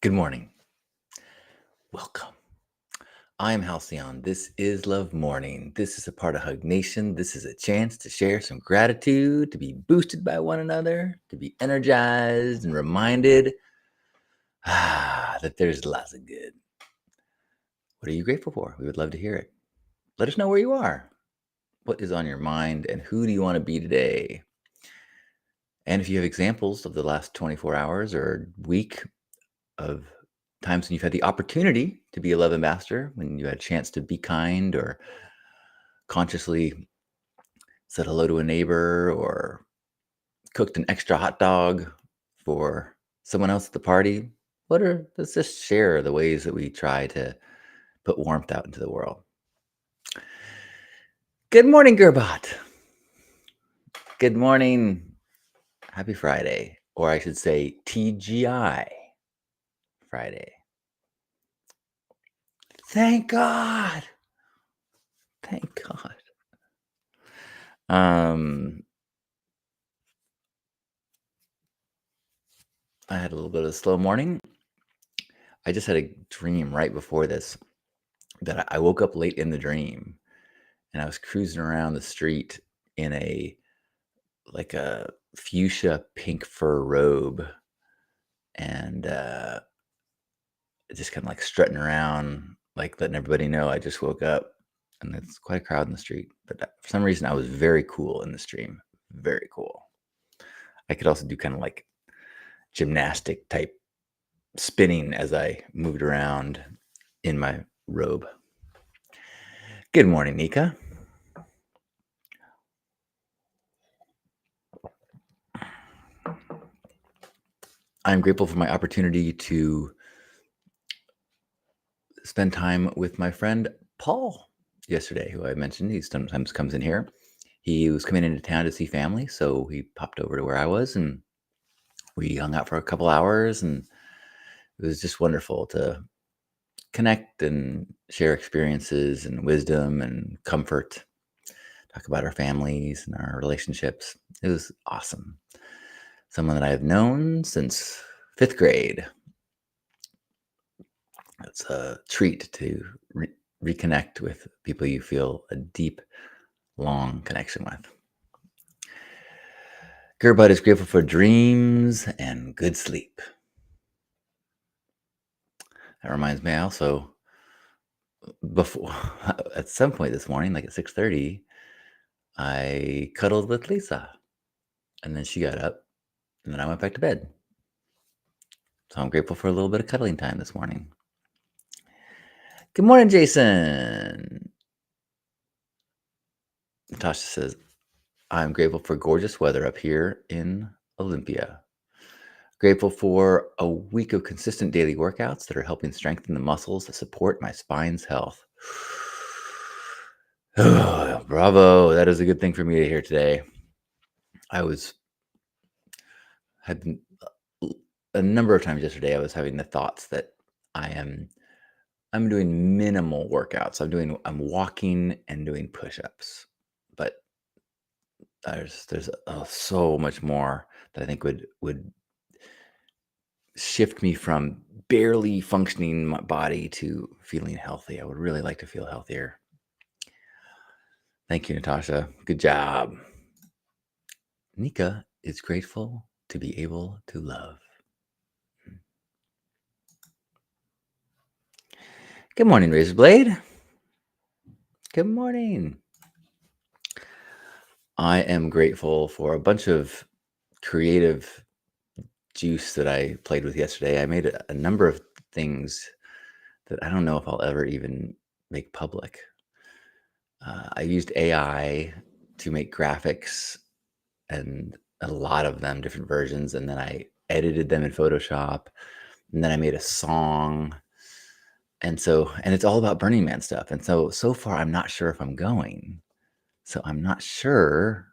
Good morning. Welcome. I am Halcyon. This is Love Morning. This is a part of Hug Nation. This is a chance to share some gratitude, to be boosted by one another, to be energized and reminded that there's lots of good. What are you grateful for? We would love to hear it. Let us know where you are. What is on your mind and who do you want to be today? And if you have examples of the last 24 hours or week of times when you've had the opportunity to be a love ambassador, when you had a chance to be kind or consciously said hello to a neighbor or cooked an extra hot dog for someone else at the party. Let's just share the ways that we try to put warmth out into the world. Good morning, Gerbot. Good morning. Happy Friday. Or I should say TGI Friday. Thank God. Thank God. I had a little bit of a slow morning. I just had a dream right before this that I woke up late in the dream and I was cruising around the street in a fuchsia pink fur robe and just kind of like strutting around, like letting everybody know I just woke up. And it's quite a crowd in the street. But for some reason, I was very cool in the stream. Very cool. I could also do kind of like gymnastic type spinning as I moved around in my robe. Good morning, Nika. I'm grateful for my opportunity to spend time with my friend Paul yesterday, who I mentioned. He sometimes comes in here. He was coming into town to see family, so he popped over to where I was and we hung out for a couple hours, and it was just wonderful to connect and share experiences and wisdom and comfort, talk about our families and our relationships. It was awesome. Someone that I have known since 5th grade. It's a treat to reconnect with people you feel a deep, long connection with. Gerbud is grateful for dreams and good sleep. That reminds me, I also, before at some point this morning, like at 6:30, I cuddled with Lisa, and then she got up, and then I went back to bed. So I'm grateful for a little bit of cuddling time this morning. Good morning, Jason. Natasha says, I'm grateful for gorgeous weather up here in Olympia. Grateful for a week of consistent daily workouts that are helping strengthen the muscles that support my spine's health. Bravo. That is a good thing for me to hear today. Had been a number of times yesterday, I was having the thoughts that I'm doing minimal workouts. I'm walking and doing push-ups, but there's so much more that I think would shift me from barely functioning my body to feeling healthy. I would really like to feel healthier. Thank you, Natasha. Good job. Nika is grateful to be able to love. Good morning, Razorblade. Good morning. I am grateful for a bunch of creative juice that I played with yesterday. I made a number of things that I don't know if I'll ever even make public. I used AI to make graphics, and a lot of them, different versions, and then I edited them in Photoshop, and then I made a song. And it's all about Burning Man stuff. And so far, I'm not sure if I'm going. So I'm not sure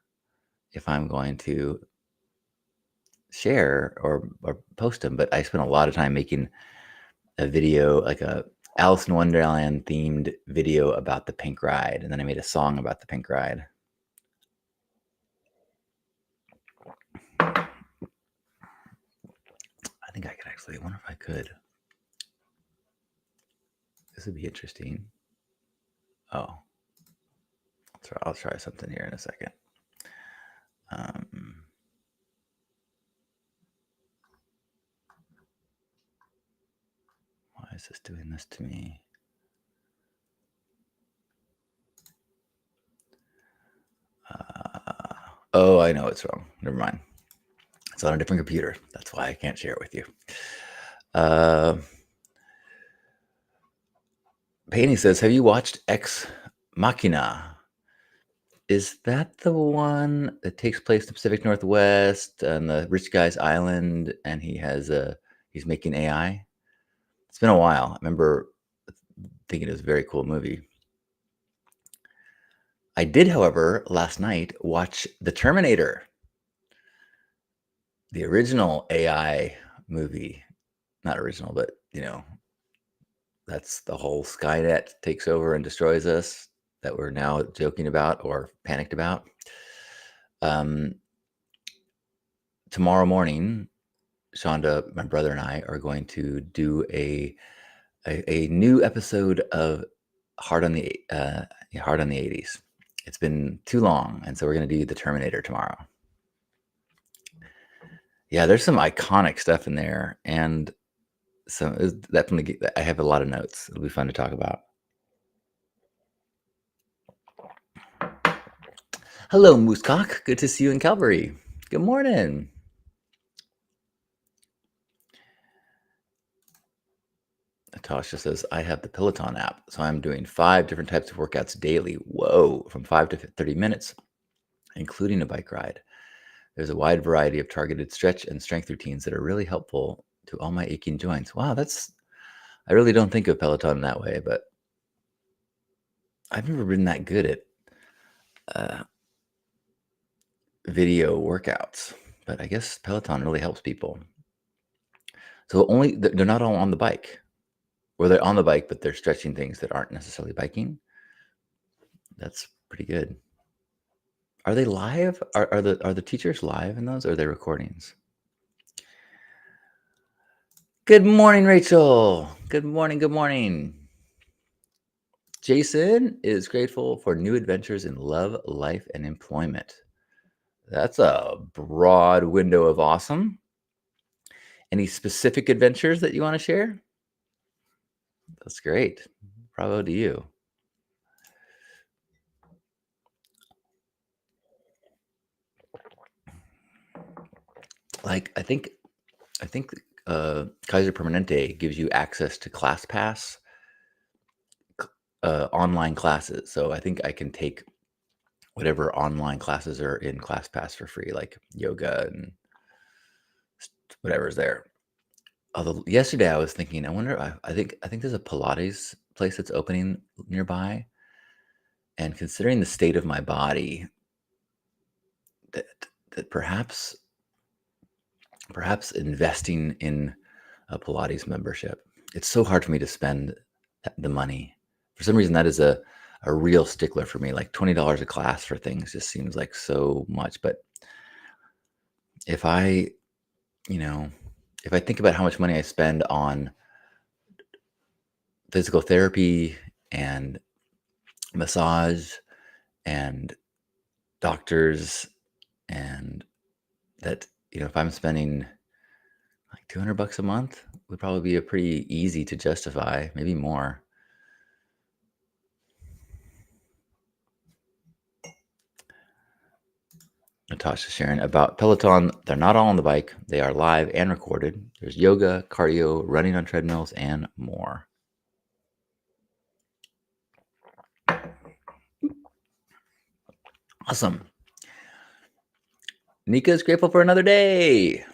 if I'm going to share or post them, but I spent a lot of time making a video, like a Alice in Wonderland themed video about the pink ride. And then I made a song about the pink ride. I think I could actually, I wonder if I could. This would be interesting. Oh, I'll try something here in a second. Um, why is this doing this to me? Oh, I know it's wrong. Never mind. It's on a different computer. That's why I can't share it with you. Painting says, have you watched Ex Machina? Is that the one that takes place in the Pacific Northwest on the rich guy's island, and he's making AI? It's been a while. I remember thinking it was a very cool movie. I did, however, last night watch The Terminator, the original AI movie. Not original, but that's the whole Skynet takes over and destroys us that we're now joking about or panicked about. Tomorrow morning, Shonda, my brother, and I are going to do a new episode of Hard on the 80s. It's been too long, and so we're going to do The Terminator tomorrow. Yeah, there's some iconic stuff in there, and so definitely I have a lot of notes. It'll be fun to talk about. Hello, Moosecock. Good to see you in Calvary. Good morning. Natasha says, I have the Peloton app, so I'm doing 5 different types of workouts daily. Whoa, from 5 to 30 minutes, including a bike ride. There's a wide variety of targeted stretch and strength routines that are really helpful to all my aching joints. Wow, I really don't think of Peloton in that way, but I've never been that good at video workouts. But I guess Peloton really helps people. So they're not all on the bike, or they're on the bike, but they're stretching things that aren't necessarily biking. That's pretty good. Are they live? Are the teachers live in those, or are they recordings? Good morning, Rachel. Good morning. Good morning. Jason is grateful for new adventures in love, life, and employment. That's a broad window of awesome. Any specific adventures that you want to share? That's great. Bravo to you. Like I think Kaiser Permanente gives you access to ClassPass online classes. So I think I can take whatever online classes are in ClassPass for free, like yoga and whatever's there. Although yesterday I was thinking, I wonder. I think there's a Pilates place that's opening nearby, and considering the state of my body, that perhaps investing in a Pilates membership. It's so hard for me to spend the money. For some reason, that is a real stickler for me. Like $20 a class for things just seems like so much. But if I, if I think about how much money I spend on physical therapy and massage and doctors, and that, if I'm spending like $200 a month, would probably be a pretty easy to justify, maybe more. Natasha sharing about Peloton. They're not all on the bike. They are live and recorded. There's yoga, cardio, running on treadmills, and more. Awesome. Nika's grateful for another day.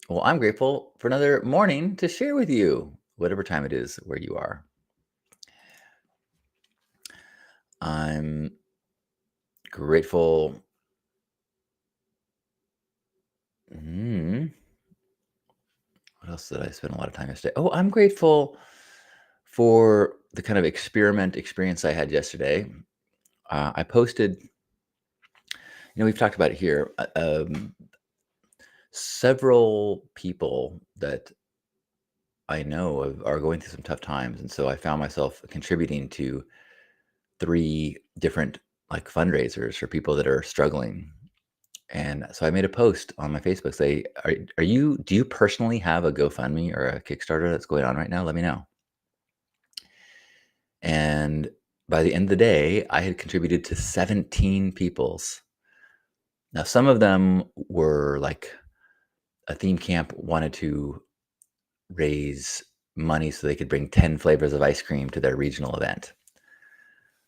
Well, I'm grateful for another morning to share with you, whatever time it is where you are. I'm grateful. What else did I spend a lot of time yesterday? Oh, I'm grateful for the kind of experience I had yesterday. I posted, we've talked about it here. Several people that I know are going through some tough times, and so I found myself contributing to 3 different, like, fundraisers for people that are struggling. And so I made a post on my Facebook say, Are you do you personally have a GoFundMe or a Kickstarter that's going on right now? Let me know." And by the end of the day, I had contributed to 17 people's. Now, some of them were like a theme camp wanted to raise money so they could bring 10 flavors of ice cream to their regional event.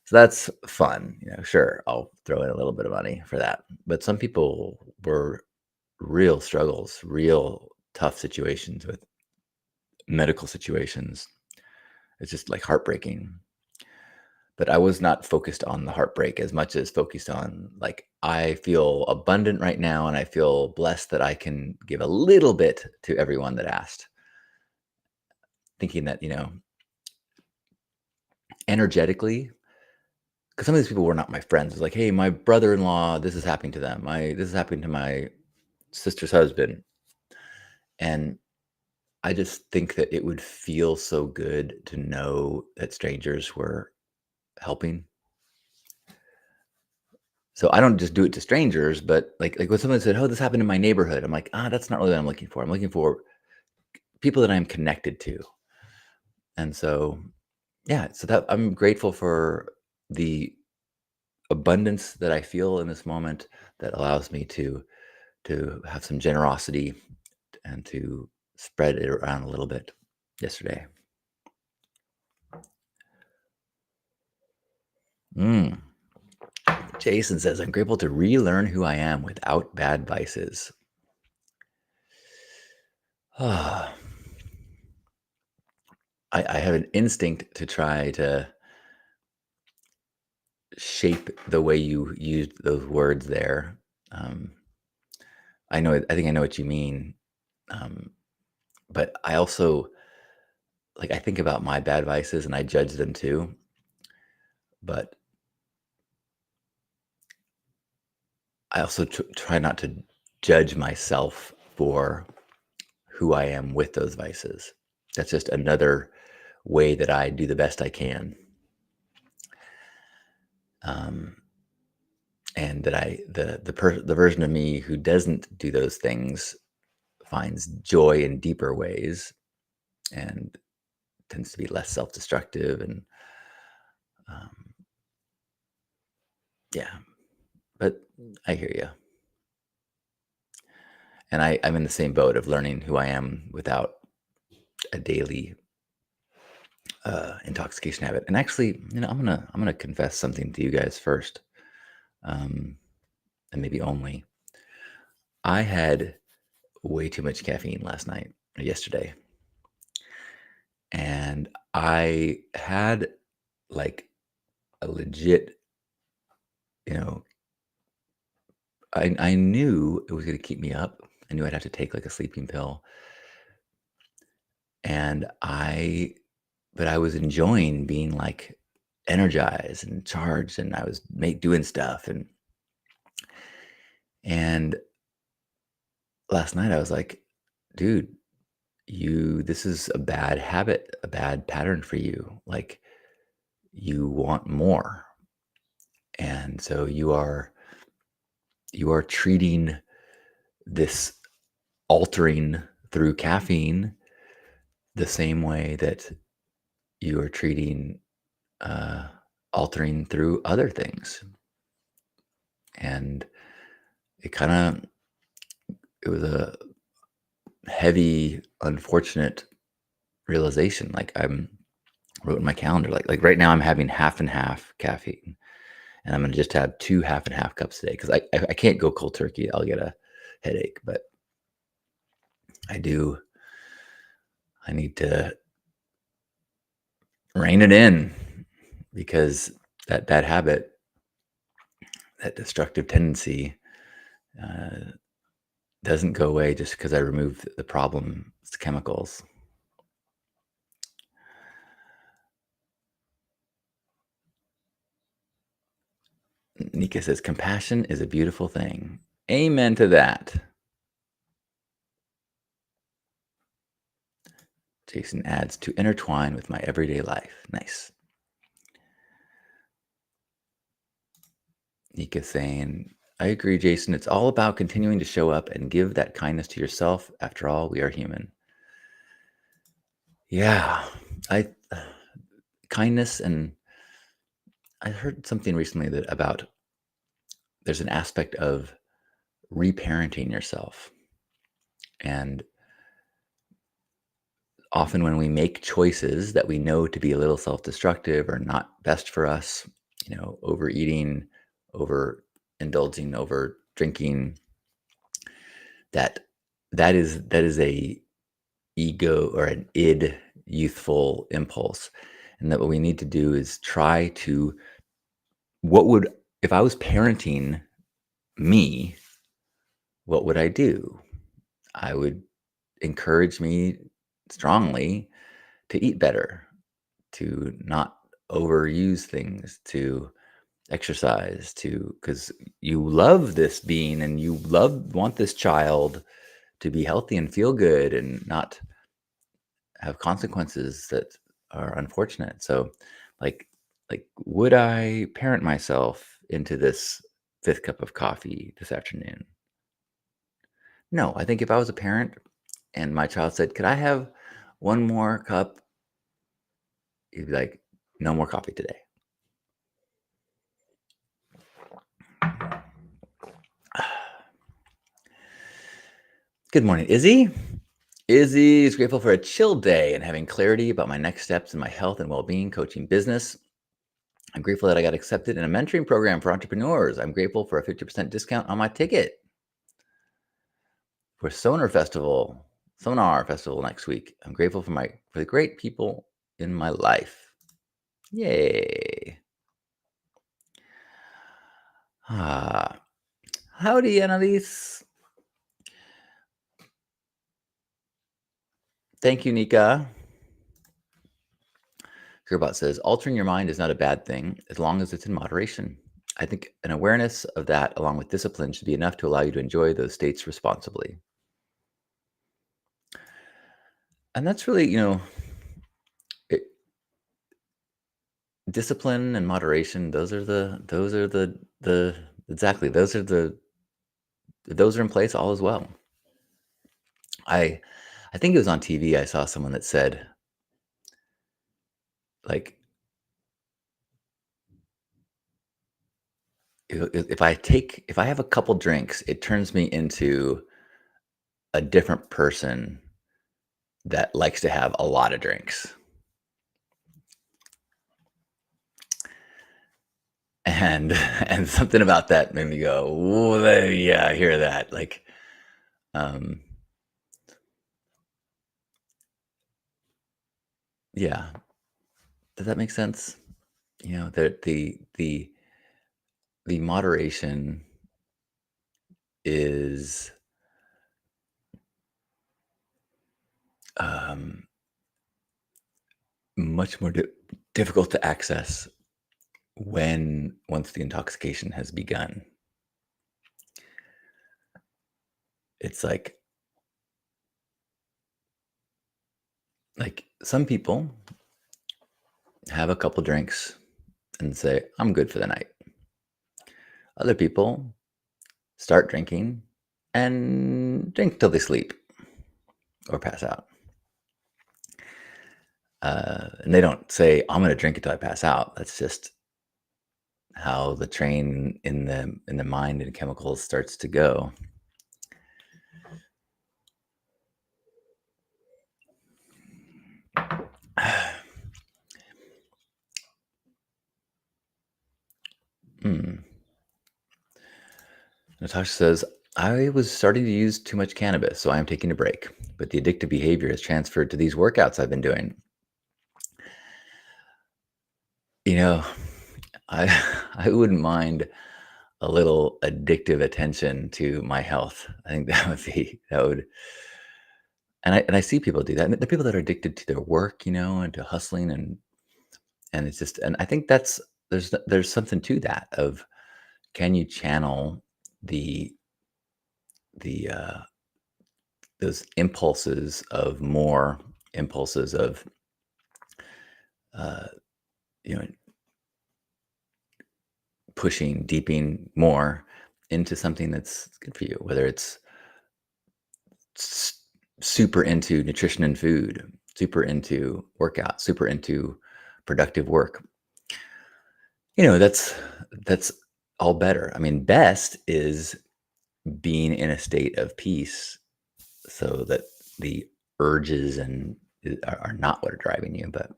So that's fun. Sure, I'll throw in a little bit of money for that. But some people were real struggles, real tough situations with medical situations. It's just like heartbreaking. But I was not focused on the heartbreak as much as focused on, like, I feel abundant right now and I feel blessed that I can give a little bit to everyone that asked. Thinking that, energetically, because some of these people were not my friends. It's like, hey, my brother-in-law, this is happening to them. This is happening to my sister's husband. And I just think that it would feel so good to know that strangers were helping. So I don't just do it to strangers, but like when someone said, "Oh, this happened in my neighborhood," I'm like, that's not really what I'm looking for. I'm looking for people that I'm connected to. And so, yeah, so that I'm grateful for the abundance that I feel in this moment that allows me to have some generosity and to spread it around a little bit yesterday. Mm. Jason says, I'm grateful to relearn who I am without bad vices. I have an instinct to try to shape the way you used those words there. Um, I think I know what you mean. Um, but I also, like, I think about my bad vices and I judge them too. But I also try not to judge myself for who I am with those vices. That's just another way that I do the best I can. Um, and that the version of me who doesn't do those things finds joy in deeper ways and tends to be less self-destructive and um, yeah. But I hear you, and I'm in the same boat of learning who I am without a daily intoxication habit. And actually, I'm gonna confess something to you guys first, um, and maybe only. I had way too much caffeine last night or yesterday, and I had like a legit, you know, I knew it was gonna keep me up. I knew I'd have to take like a sleeping pill, and but I was enjoying being like energized and charged, and I was doing stuff, and last night I was like, dude, this is a bad habit, a bad pattern for you. Like, you want more, and so you are treating this altering through caffeine the same way that you are treating uh, altering through other things. And it kind of it was a heavy, unfortunate realization. Like, wrote in my calendar, like right now I'm having half and half caffeine, and I'm gonna just have 2 half and half cups today because I can't go cold turkey. I'll get a headache, but I do. I need to rein it in because that bad habit, that destructive tendency, uh, doesn't go away just because I remove the problem. It's chemicals. Nika says, compassion is a beautiful thing. Amen to that. Jason adds, to intertwine with my everyday life. Nice. Nika saying, I agree, Jason. It's all about continuing to show up and give that kindness to yourself. After all, we are human. Yeah, I kindness, and I heard something recently that about there's an aspect of reparenting yourself. And often when we make choices that we know to be a little self-destructive or not best for us, overeating, over indulging, over drinking, that that is a ego or an id youthful impulse. And that what we need to do is try to, what would, if I was parenting me, what would I do? I would encourage me strongly to eat better, to not overuse things, to exercise, to, because you love this being and you want this child to be healthy and feel good and not have consequences that are unfortunate. So like would I parent myself into this fifth cup of coffee this afternoon? No, I think if I was a parent and my child said, could I have one more cup? You'd be like, no more coffee today. Good morning, Izzy. Izzy is grateful for a chill day and having clarity about my next steps in my health and well-being coaching business. I'm grateful that I got accepted in a mentoring program for entrepreneurs. I'm grateful for a 50% discount on my ticket for Sonar Festival next week. I'm grateful for the great people in my life. Yay. Howdy, Annalise. Thank you, Nika. Gearbot says, altering your mind is not a bad thing as long as it's in moderation. I think an awareness of that along with discipline should be enough to allow you to enjoy those states responsibly. And that's really, discipline and moderation, those are in place all as well. I think it was on TV. I saw someone that said, like, if I have a couple drinks, it turns me into a different person that likes to have a lot of drinks. And something about that made me go, oh, yeah, I hear that. Like, yeah. Does that make sense? The moderation is much more difficult to access once the intoxication has begun. It's like some people have a couple drinks and say, I'm good for the night. Other people start drinking and drink till they sleep or pass out. And they don't say, I'm going to drink until I pass out. That's just how the train in the mind and chemicals starts to go. Natasha says, I was starting to use too much cannabis, so I am taking a break. But the addictive behavior has transferred to these workouts I've been doing. I wouldn't mind a little addictive attention to my health. I think that would. And I see people do that. The people that are addicted to their work, and to hustling, and it's just, and I think there's something to that of, can you channel the those impulses of more impulses of, uh, you know, pushing, deeping more into something that's good for you, whether it's s- super into nutrition and food, super into workout, super into productive work. That's all better. I mean, best is being in a state of peace so that the urges and are not what are driving you. But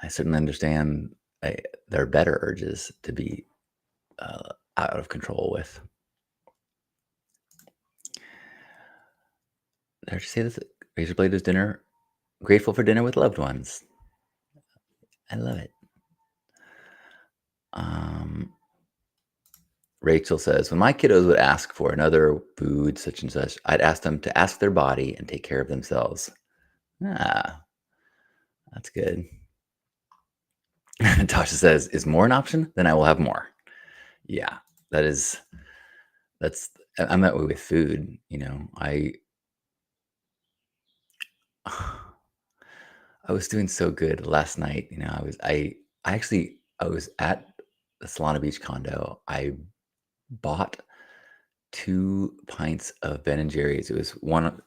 I certainly understand there are better urges to be out of control with. Did I just say this? Razor blade is dinner. Grateful for dinner with loved ones. I love it. Um, Rachel says, when my kiddos would ask for another food, such and such, I'd ask them to ask their body and take care of themselves. Ah, that's good. Tasha says, is more an option? Then I will have more. Yeah, that is, that's, I'm that way with food. I was doing so good last night. I was at the Solana Beach condo. I bought 2 pints of Ben and Jerry's. It was one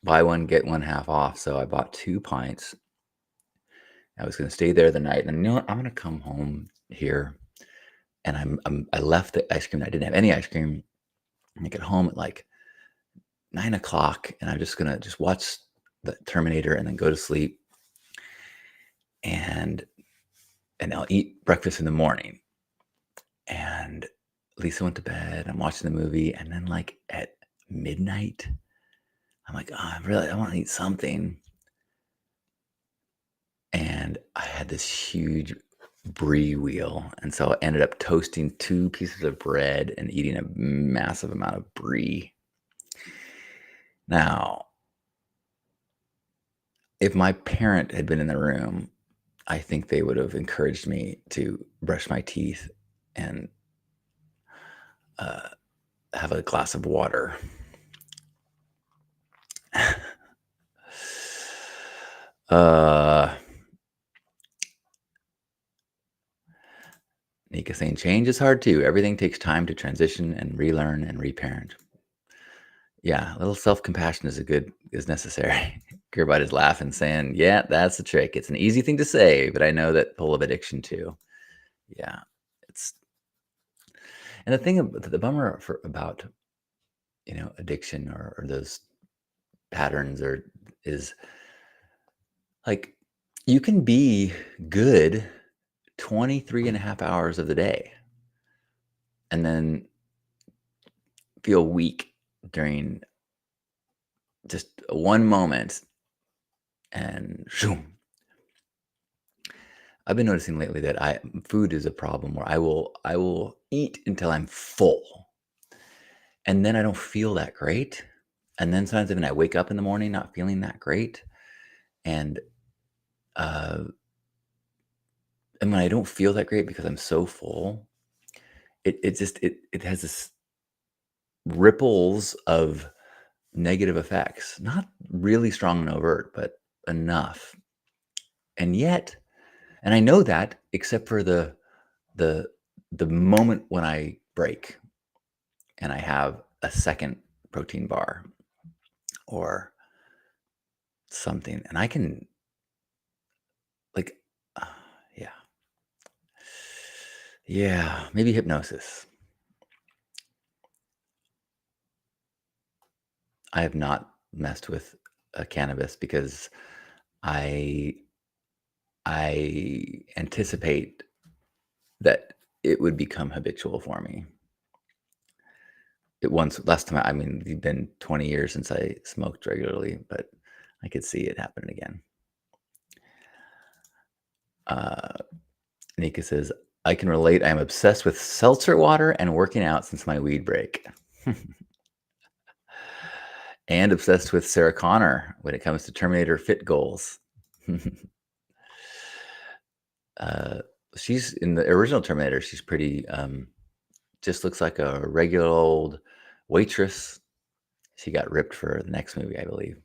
buy one get one half off. So I bought 2 pints. I was going to stay there the night, and you know what? I'm going to come home here, and I left the ice cream. I didn't have any ice cream. And I get home at like 9 o'clock, and I'm just gonna just watch the Terminator and then go to sleep, and I'll eat breakfast in the morning. And Lisa went to bed. I'm watching the movie, and then like at midnight, I'm like, oh, I want to eat something. And I had this huge brie wheel, and so I ended up toasting 2 pieces of bread and eating a massive amount of brie. Now, if my parent had been in the room, I think they would have encouraged me to brush my teeth and uh, have a glass of water. uh, Nika saying change is hard too. Everything takes time to transition and relearn and reparent. Yeah, a little self-compassion is necessary. Gearbot is laughing, saying, "Yeah, that's the trick. It's an easy thing to say, but I know that pull of addiction too." Yeah, it's and the bummer about addiction or those patterns is like you can be good 23 and a half hours of the day and then feel weak during just one moment and shoom. I've been noticing lately that food is a problem where I will eat until I'm full and then I don't feel that great. And then sometimes even I wake up in the morning not feeling that great. And uh and when I don't feel that great because I'm so full, it has this ripples of negative effects. Not really strong and overt, but enough. And yet, and I know that except for the the moment when I break and I have a second protein bar or something, and I can like, yeah, yeah, maybe hypnosis. I have not messed with cannabis because I I anticipate that it would become habitual for me. It once last time I mean, it's been 20 years since I smoked regularly, but I could see it happening again. Uh, Nika says, I can relate. I am obsessed with seltzer water and working out since my weed break. And obsessed with Sarah Connor when it comes to Terminator fit goals. uh, she's in the original Terminator. She's pretty, just looks like a regular old waitress. She got ripped for the next movie, I believe.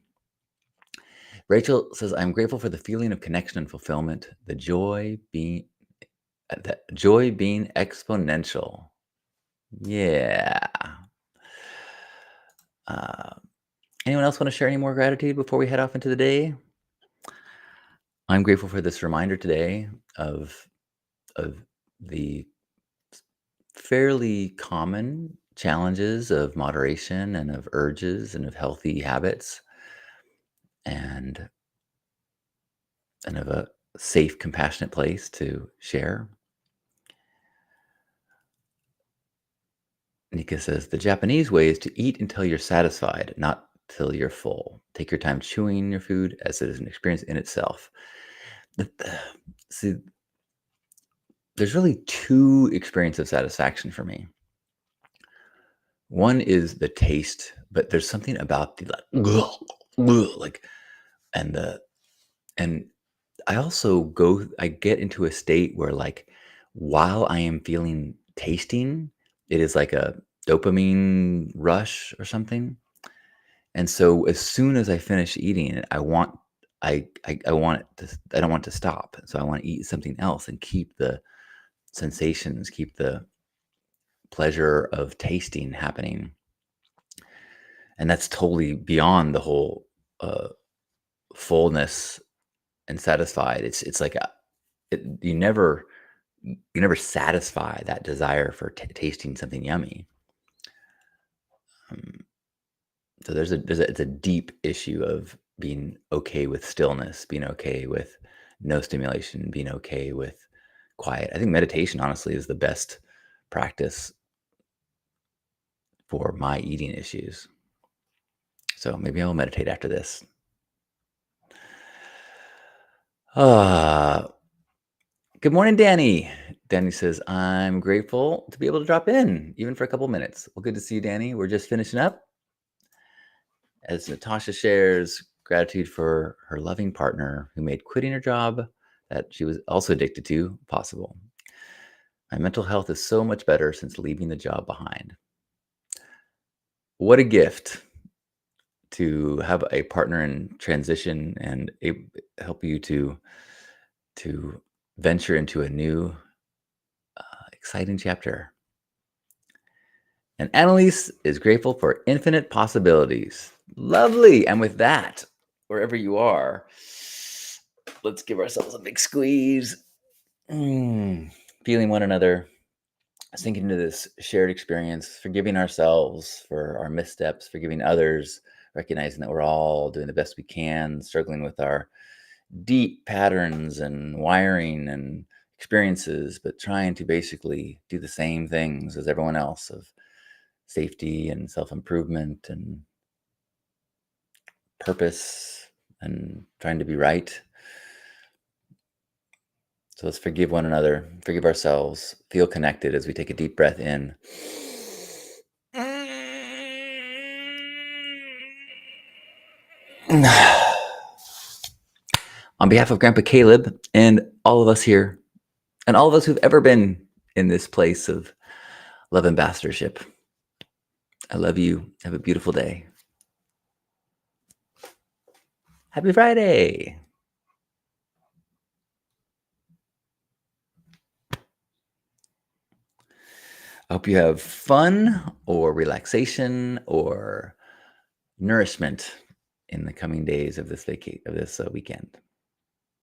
Rachel says, I'm grateful for the feeling of connection and fulfillment, the joy being exponential. Yeah. Uh, Anyone else want to share any more gratitude before we head off into the day? I'm grateful for this reminder today of the fairly common challenges of moderation and of urges and of healthy habits and of a safe, compassionate place to share. Nika says the Japanese way is to eat until you're satisfied, not till you're full. Take your time chewing your food as it is an experience in itself. See, there's really two experiences of satisfaction for me. One is the taste, but there's something about the like and the and I get into a state where like while I am feeling tasting, it is like a dopamine rush or something. And so as soon as I finish eating it, I want it to I don't want to stop. So I want to eat something else and keep the sensations, keep the pleasure of tasting happening. And that's totally beyond the whole fullness and satisfied. It's like you never satisfy that desire for tasting something yummy. Um, so it's a deep issue of being okay with stillness, being okay with no stimulation, being okay with quiet. I think meditation, honestly, is the best practice for my eating issues. So maybe I'll meditate after this. Good morning, Danny. Danny says, I'm grateful to be able to drop in, even for a couple minutes. Well, good to see you, Danny. We're just finishing up. As Natasha shares gratitude for her loving partner who made quitting her job that she was also addicted to possible. My mental health is so much better since leaving the job behind. What a gift to have a partner in transition and help you to venture into a new, exciting chapter. And Annalise is grateful for infinite possibilities. Lovely. And with that, wherever you are, let's give ourselves a big squeeze. Feeling one another, sinking into this shared experience, forgiving ourselves for our missteps, forgiving others, recognizing that we're all doing the best we can, struggling with our deep patterns and wiring and experiences, but trying to basically do the same things as everyone else of safety and self-improvement and purpose and trying to be right. So let's forgive one another, forgive ourselves, feel connected as we take a deep breath in. On behalf of Grandpa Caleb and all of us here, and all of us who've ever been in this place of love ambassadorship, I love you. Have a beautiful day. Happy Friday. I hope you have fun or relaxation or nourishment in the coming days of this weekend.